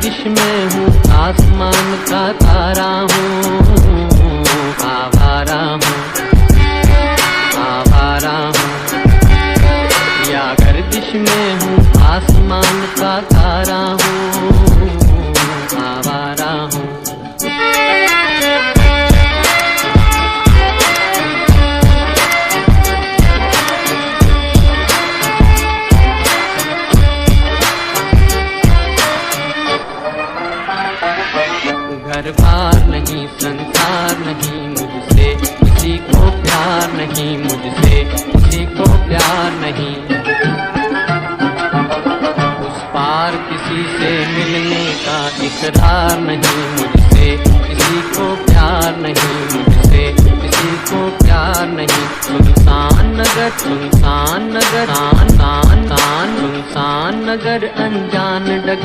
गर्दिश में हूँ, आसमान का तारा हूँ, आवारा हूँ, आवारा हूँ। या गर्दिश में हूँ, आसमान का तारा हूँ, आवारा हूँ। घर बार नहीं, संसार नहीं, मुझसे किसी को प्यार नहीं, मुझसे किसी को प्यार नहीं। उस पार किसी से मिलने का इकरार नहीं, मुझसे किसी को प्यार नहीं, मुझसे किसी को प्यार नहीं। सुनसान नगर, सुनसान नगर, सुनसान नगर, अनजान डगर।